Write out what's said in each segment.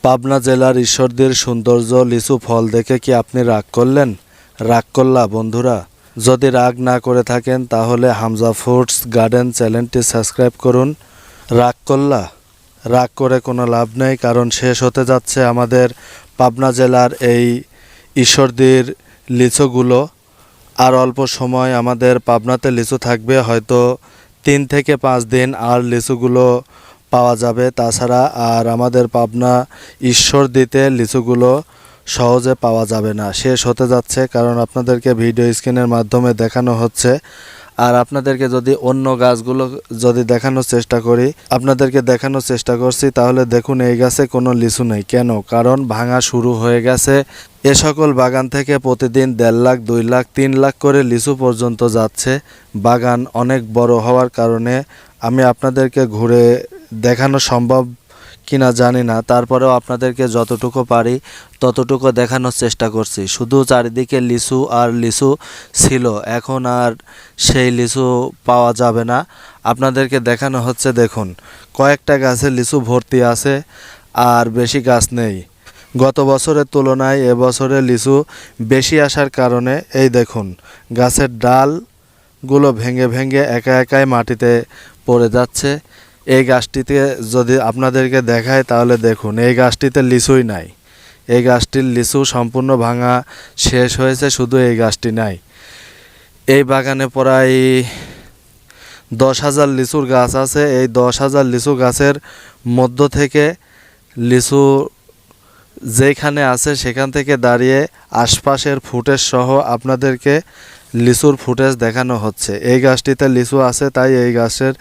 পাবনা জেলার ঈশ্বরদীর সৌন্দর্য লিচু ফল দেখে কি আপনি রাগ করলেন? রাগ করলা বন্ধুরা? যদি রাগ না করে থাকেন তাহলে হামজা ফুডস গার্ডেন চ্যানেলটি সাবস্ক্রাইব করুন। রাগ করলা? রাগ করে কোনো লাভ নেই, কারণ শেষ হতে যাচ্ছে আমাদের পাবনা জেলার এই ঈশ্বরদীর লিচুগুলো। আর অল্প সময় আমাদের পাবনাতে লিচু থাকবে, হয়তো 3 থেকে 5 দিন আর লিচুগুলো পাওয়া যাবে। তাছাড়া আর আমাদের পাবনা ঈশ্বরদীতে লিচুগুলো সহজে পাওয়া যাবে না, শেষ হতে যাচ্ছে। কারণ আপনাদেরকে ভিডিও স্ক্রিনের মাধ্যমে দেখানো হচ্ছে, আর আপনাদেরকে যদি অন্য গাছগুলো যদি দেখানোর চেষ্টা করি, আপনাদেরকে দেখানোর চেষ্টা করছি, তাহলে দেখুন এই গাছে কোনো লিচু নেই। কেন? কারণ ভাঙা শুরু হয়ে গেছে। এ সকল বাগান থেকে প্রতিদিন 1.5 লাখ, 2 লাখ, 3 লাখ করে লিচু পর্যন্ত যাচ্ছে। বাগান অনেক বড় হওয়ার কারণে আমি আপনাদেরকে ঘুরে দেখানো সম্ভব কিনা জানি না, তারপরেও আপনাদেরকে যতটুকু পারি ততটুকু দেখানোর চেষ্টা করছি। শুধু চারিদিকে লিচু আর লিচু ছিল, এখন আর সেই লিচু পাওয়া যাবে না। আপনাদেরকে দেখানো হচ্ছে, দেখুন কয়েকটা গাছে লিচু ভর্তি আছে, আর বেশি গাছ নেই। গত বছরের তুলনায় এবছরে লিচু বেশি আসার কারণে এই দেখুন গাছের ডালগুলো ভেঙে ভেঙে একা একাই মাটিতে পড়ে যাচ্ছে। এই গাছটিতে যদি আপনাদেরকে দেখায় তাহলে দেখুন এই গাছটিতে লিচুই নাই। এই গাছটির লিচু সম্পূর্ণ ভাঙা শেষ হয়েছে, শুধু এই গাছটি নাই। এই বাগানে প্রায় 10,000 লিচুর গাছ আছে। এই 10,000 লিচু গাছের মধ্য থেকে লিচু যেখানে আছে সেখান থেকে দাঁড়িয়ে আশপাশের ফুটেজ সহ আপনাদেরকে লিচুর ফুটেজ দেখানো হচ্ছে। এই গাছটিতে লিচু আছে, তাই এই গাছের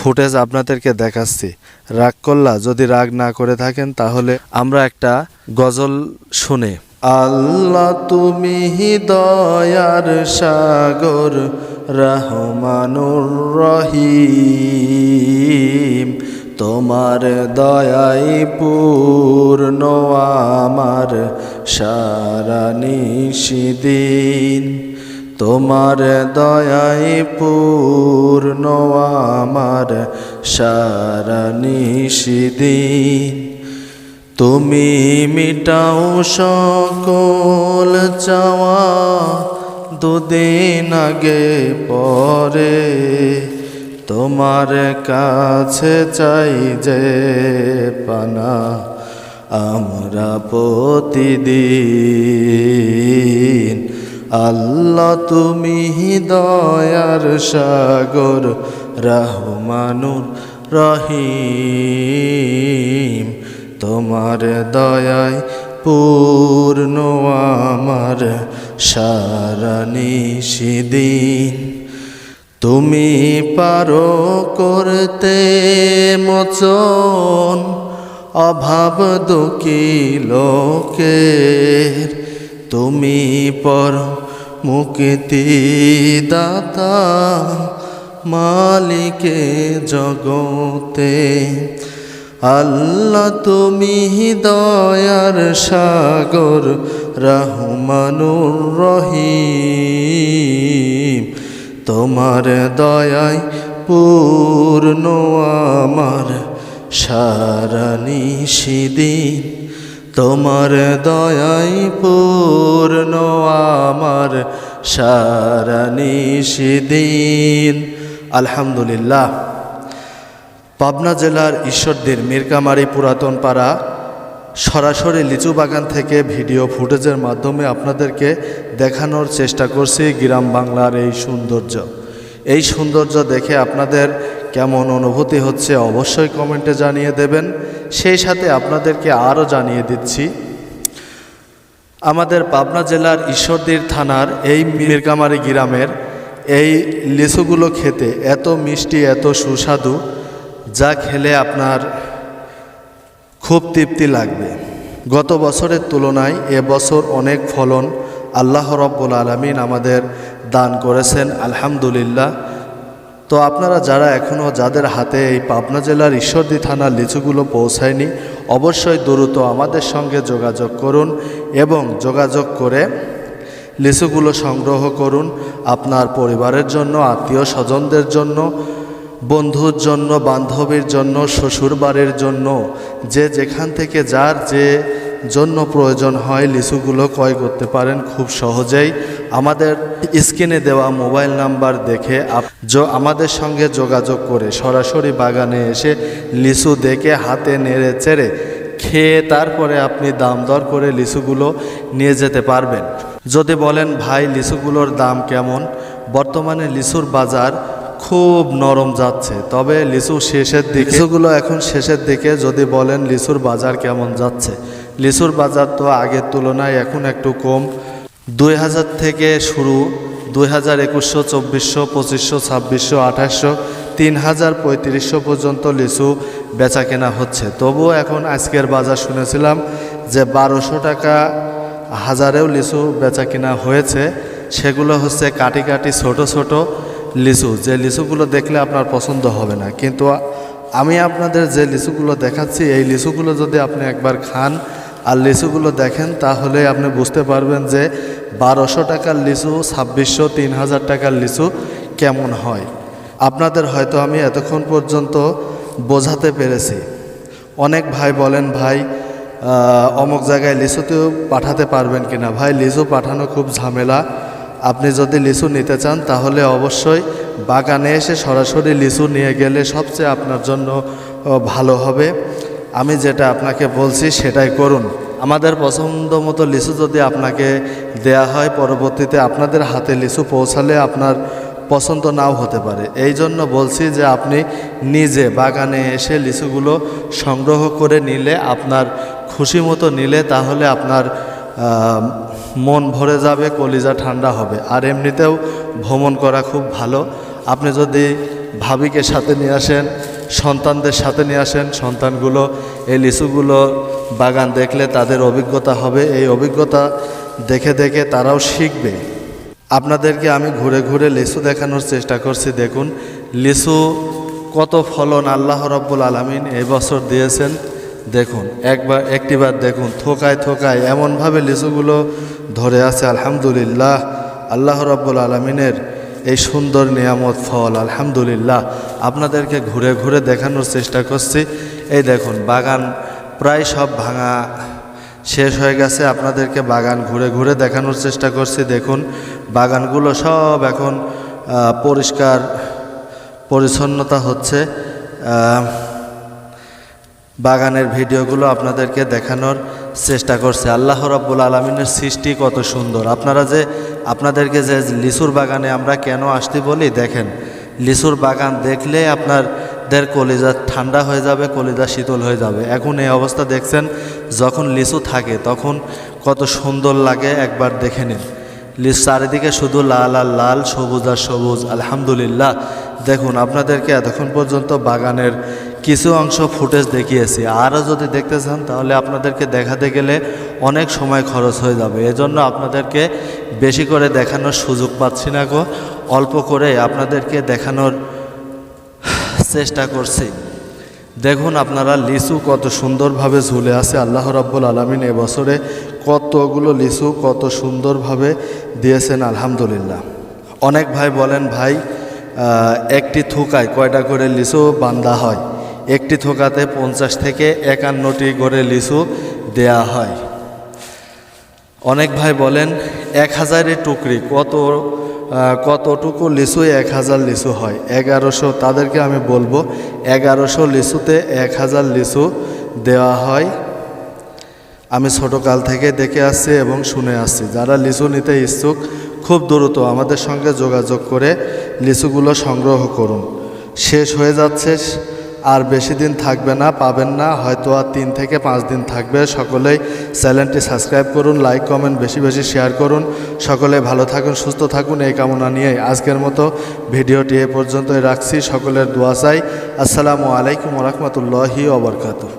ফুটেজ আপনাদেরকে দেখাচ্ছি। রাগ করলা? যদি রাগ না করে থাকেন তাহলে আমরা একটা গজল শুনে। আল্লাহ তুমি দয়ার সাগর, রহমানুর রহিম, তোমার দয়াই পূর্ণ আমার সারা নিশিদিন, তোমার দয়াই পূর্ণ আমার সারা নিশিদিন। তুমি মিটাও সকল চাওয়া, দুদিন আগে পরে তোমার কাছে চাই যে পানা আমরা প্রতিদিন। আল্লাহ তুমি দয়ার সাগর, রহমানুর রহিম, তোমার দয়ায় পূর্ণ আমার সারা নিশিদিন। তুমি পারো করতে মোচন অভাব দুঃখী লোকের, তুমি পর মুক্তিদাতা মালিকে জগতে। আল্লাহ তুমি দয়ার সাগর, রহমানুর রহিম, তোমার দয়ায় পূর্ণ আমার সারা নিশিদিন, তোমার দয়ায় পূর্ণ আমার সারা নিশিদিন। আলহামদুলিল্লাহ। পাবনা জেলার ঈশ্বরদীর মিরকামারি পুরাতন পাড়া সরাসরি লিচু বাগান থেকে ভিডিও ফুটেজের মাধ্যমে আপনাদেরকে দেখানোর চেষ্টা করছি গ্রাম বাংলার এই সৌন্দর্য। এই সৌন্দর্য দেখে আপনাদের কেমন অনুভূতি হচ্ছে অবশ্যই কমেন্টে জানিয়ে দেবেন। সেই সাথে আপনাদেরকে আরও জানিয়ে দিচ্ছি, আমাদের পাবনা জেলার ঈশ্বরদীর থানার এই মিরকামারি গ্রামের এই লিচুগুলো খেতে এত মিষ্টি, এত সুস্বাদু, যা খেলে আপনার খুব তৃপ্তি লাগবে। গত বছরের তুলনায় এবছর অনেক ফলন আল্লাহ রাব্বুল আলামিন আমাদের দান করেছেন, আলহামদুলিল্লাহ। তো আপনারা যারা এখনও যাদের হাতে এই পাবনা জেলার ঈশ্বরদী থানার লিচুগুলো পৌঁছায়নি, অবশ্যই দ্রুত আমাদের সঙ্গে যোগাযোগ করুন এবং যোগাযোগ করে লিচুগুলো সংগ্রহ করুন আপনার পরিবারের জন্য, আত্মীয় স্বজনদের জন্য, বন্ধুর জন্য, বান্ধবীর জন্য, শ্বশুরবাড়ির জন্য, যে যেখান থেকে যার যে জন্য প্রয়োজন হয় লিচুগুলো ক্রয় করতে পারেন খুব সহজেই। আমাদের স্ক্রিনে দেওয়া মোবাইল নাম্বার দেখে আমাদের সঙ্গে যোগাযোগ করে সরাসরি বাগানে এসে লিচু দেখে হাতে নেড়ে চেড়ে খেয়ে তারপরে আপনি দাম দর করে লিচুগুলো নিয়ে যেতে পারবেন। যদি বলেন ভাই লিচুগুলোর দাম কেমন, বর্তমানে লিচুর বাজার খুব নরম যাচ্ছে, তবে লিচুগুলো এখন শেষের দিকে। যদি বলেন লিচুর বাজার কেমন যাচ্ছে, লিচুর বাজার তো আগের তুলনায় এখন একটু কম। 2000 থেকে শুরু, 2000, 2100, 2400, 2500, 2600, 2800, 3000, 3500 পর্যন্ত লিচু বেচা কেনা হচ্ছে। তবুও এখন আজকের বাজার শুনেছিলাম যে 1200 টাকা হাজারেও লিচু বেচা কেনা হয়েছে। সেগুলো হচ্ছে কাটি কাটি ছোট ছোট লিচু, যে লিচুগুলো দেখলে আপনার পছন্দ হবে না। কিন্তু আমি আপনাদের যে লিচুগুলো দেখাচ্ছি, এই লিচুগুলো যদি আপনি একবার খান আর লিচুগুলো দেখেন তাহলে আপনি বুঝতে পারবেন যে 1200 টাকার লিচু, 2600, 3000 টাকার লিচু কেমন হয়। আপনাদের হয়তো আমি এতক্ষণ পর্যন্ত বোঝাতে পেরেছি। অনেক ভাই বলেন ভাই অমুক জায়গায় লিচুতেও পাঠাতে পারবেন কিনা। ভাই লিচু পাঠানো খুব ঝামেলা। আপনি যদি লিচু নিতে চান তাহলে অবশ্যই বাগানে এসে সরাসরি লিচু নিয়ে গেলে সবচেয়ে আপনার জন্য ভালো হবে। আমি যেটা আপনাকে বলছি সেটাই করুন। আমাদের পছন্দ মতো লিচু যদি আপনাকে দেয়া হয়, পরবর্তীতে আপনাদের হাতে লিচু পৌঁছালে আপনার পছন্দ নাও হতে পারে। এই জন্য বলছি যে আপনি নিজে বাগানে এসে লিচুগুলো সংগ্রহ করে নিলে, আপনার খুশি মতো নিলে, তাহলে আপনার মন ভরে যাবে, কলিজা ঠান্ডা হবে। আর এমনিতেও ভ্রমণ করা খুব ভালো। আপনি যদি ভাবিকে সাথে নিয়ে আসেন, সন্তানদের সাথে নিয়ে আসেন, সন্তানগুলো এই লিচুগুলো বাগান দেখলে তাদের অভিজ্ঞতা হবে। এই অভিজ্ঞতা দেখে দেখে তারাও শিখবে। আপনাদেরকে আমি ঘুরে ঘুরে লিচু দেখানোর চেষ্টা করছি। দেখুন লিচু কত ফলন আল্লাহ রাব্বুল আলামিন এই বছর দিয়েছেন। দেখুন একটিবার দেখুন, থোকায় থোকায় এমনভাবে লিচুগুলো ধরে আছে। আলহামদুলিল্লাহ, আল্লাহ রাব্বুল আলামিনের এই সুন্দর নিয়ামত ফল, আলহামদুলিল্লাহ। আপনাদেরকে ঘুরে ঘুরে দেখানোর চেষ্টা করছি। এই দেখুন বাগান প্রায় সব ভাঙা শেষ হয়ে গেছে। আপনাদেরকে বাগান ঘুরে ঘুরে দেখানোর চেষ্টা করছি। দেখুন বাগানগুলো সব এখন পরিষ্কার পরিচ্ছন্নতা হচ্ছে। বাগানের ভিডিওগুলো আপনাদেরকে দেখানোর চেষ্টা করছে। আল্লাহ রাব্বুল আলামিনের সৃষ্টি কত সুন্দর। আপনাদেরকে যে লিচুর বাগানে আমরা কেন আসতে বলি, দেখেন লিচুর বাগান দেখলে আপনাদের কলিজা ঠান্ডা হয়ে যাবে, কলিজা শীতল হয়ে যাবে। এখন এই অবস্থা দেখছেন, যখন লিচু থাকে তখন কত সুন্দর লাগে, একবার দেখে নিন। লিচু চারিদিকে শুধু লাল আর লাল, সবুজ আর সবুজ, আলহামদুলিল্লাহ। দেখুন আপনাদেরকে এতক্ষণ পর্যন্ত বাগানের কিছু অংশ ফুটেজ দেখিয়েছি। আরও যদি দেখতে চান তাহলে আপনাদেরকে দেখাতে গেলে অনেক সময় খরচ হয়ে যাবে। এজন্য আপনাদেরকে বেশি করে দেখানোর সুযোগ পাচ্ছি না গো, অল্প করে আপনাদেরকে দেখানোর চেষ্টা করছি। দেখুন আপনারা লিচু কত সুন্দরভাবে ঝুলে আছে। আল্লাহ রাব্বুল আলামিন এবছরে কতগুলো লিচু কত সুন্দরভাবে দিয়েছেন, আলহামদুলিল্লাহ। অনেক ভাই বলেন ভাই একটি থোকায় কয়টা করে লিচু বান্ধা হয়? একটি থোকাতে 50 থেকে 51টি করে লিচু দেয়া হয়। অনেক ভাই বলেন 1000 টুকরি, কতটুকু লিচু 1000 লিচু হয়? 1100। তাদেরকে আমি বলবো 1100 লিচুতে 1000 লিচু দেওয়া হয়। আমি ছোটোকাল থেকে দেখে আসছি এবং শুনে আসছি। যারা লিচু নিতে ইচ্ছুক খুব দ্রুত আমাদের সঙ্গে যোগাযোগ করে লিচুগুলো সংগ্রহ করুন। শেষ হয়ে যাচ্ছে, আর বেশি দিন থাকবে না, পাবেন না, হয়তো আর 3 থেকে 5 দিন থাকবে। সকলেই চ্যানেলটি সাবস্ক্রাইব করুন, লাইক কমেন্ট বেশি বেশি শেয়ার করুন। সকলে ভালো থাকুন, সুস্থ থাকুন, এই কামনা নিয়ে আজকের মতো ভিডিওটি এ পর্যন্তই রাখছি। সকলের দোয়া চাই। আসসালামু আলাইকুম ওয়া রাহমাতুল্লাহি ওয়া বারাকাতুহু।